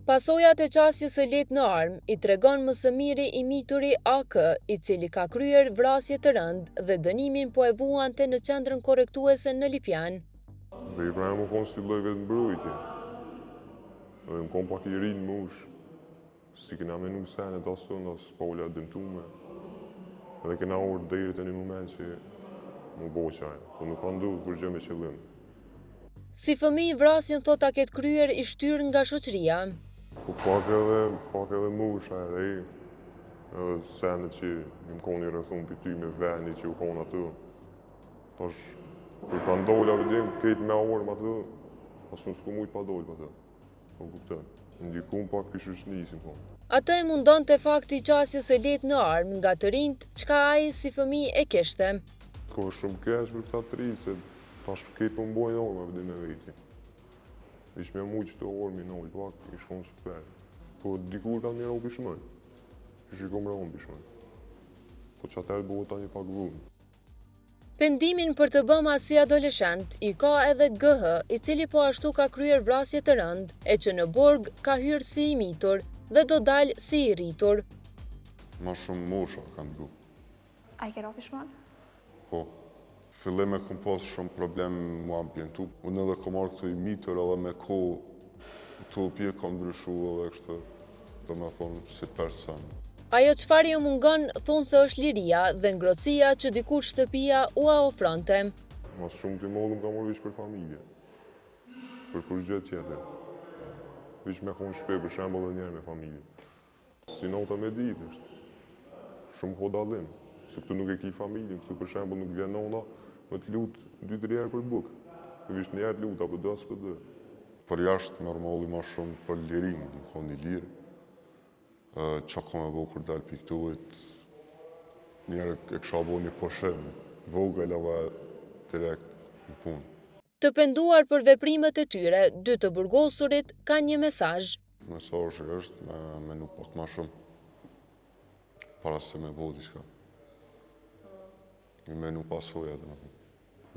Pasojat e qasjes së lehtë në armë i tregon më së miri i mituri AK, i cili ka kryer vrasje të rëndë dhe dënimin po e vuante në qendrën korrektuese në Lipjan. Vepra më konë si lloj vetë mbrojtje. Dhe më konë pak i rinë mush. Si kena menu senet asun, as Paula dëmtume. Edhe kena orë deri të një moment që më bo qaj, po nuk ka ndodhur kur gjë me qëllim. Si fëmijë vrasjen thot ta ketë kryer i shtyrë nga shoqëria. Po pak edhe musha e re, edhe senet që më konë i rrethun për ty me veni që u konë atë. Tash, kur ka ndolla vëdim, ketë me orë më atë, as nuk s'ku mujt pa dollë për atë. Po kuptoj, ndikun pak për shoqënisin po. Atë e mundon të fakti i qasjes së lehtë në armë nga të rinjt, çka ai si fëmijë e kishte. Ko shumë keq për këta të rinj, se tash ketë për mbojnë orë vëdim me veti. Ish me mujtë që të orë mi nëllë pak, ish konë super. Po dikur kanë mira u pishmën, që shikom rëmë pishmën. Po që atër bëhë ta një pak vëmë. Pendimin për të bëma si adoleshent i ka edhe GH, i cili po ashtu ka kryer vrasje të rëndë, e që në Borg ka hyrë si i mitur dhe do dalë si i rritur. Ma shumë mosha kanë bu. A i kero pishmën? Po, fillim e kom pas shumë problem mu ambientu. Unë edhe kom arë këtë i mitur edhe me ko të pje kom ndryshu edhe kështë, do me thonë, si person. Ajo çfarë jo mungon, thonë se është liria dhe ngrohtësia që dikur shtëpia ua ofronte. Mas shumë të mollëm ka morë vish për familje. Për kur gjë tjetër. Vish me konë shpe për shembull edhe njerë me familje. Si nota me ditë është. Shumë ko dallim. Se këtu nuk e ki familje, këtu për shembull nuk vjen nona me të lutë 2-3 herë për bukë. Vish një herë të lutë apo dos për dhe. Për jashtë normali ma shumë për lirim, në konë një lirë. Qa ka me bo kur dalë piktuit, njerë e kësha bo një poshem, vogël edhe direkt në punë. Të penduar për veprimet e tyre, dy të burgosurit kanë një mesazh. Mesazhi është me nuk pak ma shumë, para se me bo diçka. Me nuk pasoja dhe me thonë.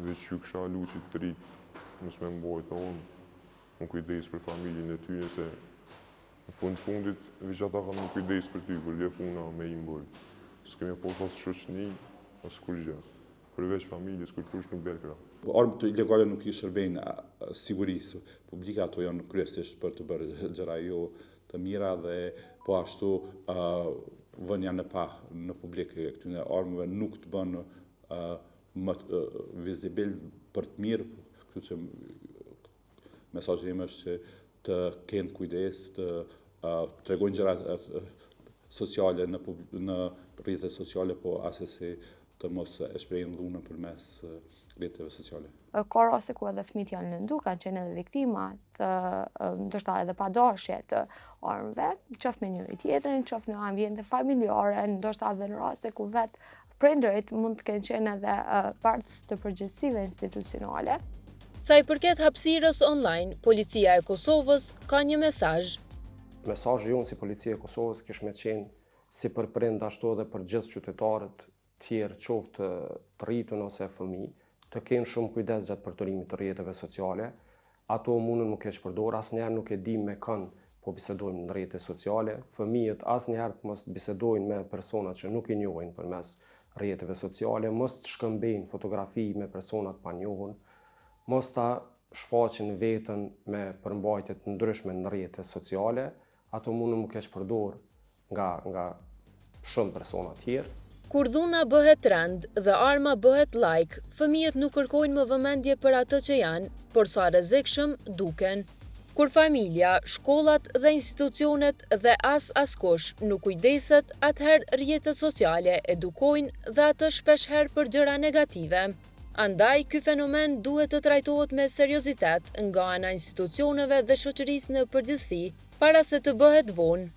Veç që kësha luqit të rritë, nësë me mbojt onë, më kujdes për familjen e tyre se në fundit, veç ata kanë më kujdes për ty, kur vje puna me i mbërë. S'kemi posë asë shoqni, asë kur gjë. Përveç familjes, kur kush nuk berë këra. Armët ilegale nuk i shërbejnë sigurisë. Publika ato janë kryesisht për të bërë gjëra jo të mira dhe po ashtu vënja në pa në publike këtyne armëve nuk të bënë më vizibil për të mirë. Kështu që mesazhi im është që të kenë kujdes, të tregojnë gjëra sociale në rrjetet sociale, po asesi të mos e shprehin dhunën përmes rrjeteve sociale. Ka raste ku edhe fëmijët janë lëndu, kanë qenë edhe viktima të ndoshta edhe padashje të armëve, qoftë me njëri tjetrin, qoftë në ambiente familjare, ndoshta edhe në raste ku vetë prindërit mund të kenë qenë edhe parts të përgjegjësive institucionale. Sa i përket hapësirës online, Policia e Kosovës ka një mesazh. Mesazhi jonë si Policia e Kosovës kish me qenë si për prind ashtu edhe për gjithë qytetarët tjerë, qoftë të rritën ose fëmijë, të kenë shumë kujdes gjatë përdorimit të rrjeteve sociale. Ato mundën nuk keq përdor, asnjëherë nuk e dim me kënd po bisedojmë në rrjete sociale. Fëmijët asnjëherë mos bisedojnë me persona që nuk i njohin përmes rrjeteve sociale, mos të shkëmbejnë fotografi me persona të panjohur, mos ta shfaqin veten me përmbajtje të ndryshme në rrjete sociale, ato mundën nuk keq përdor nga shumë persona tjerë. Kur dhuna bëhet trend dhe arma bëhet like, fëmijët nuk kërkojnë më vëmendje për atë që janë, por sa rrezikshëm duken. Kur familja, shkollat dhe institucionet dhe askush nuk kujdeset, atëherë rrjetet sociale edukojnë dhe atë shpeshherë për gjëra negative. Andaj, ky fenomen duhet të trajtohet me seriozitet nga ana institucioneve dhe shoqërisë në përgjithësi, para se të bëhet vonë.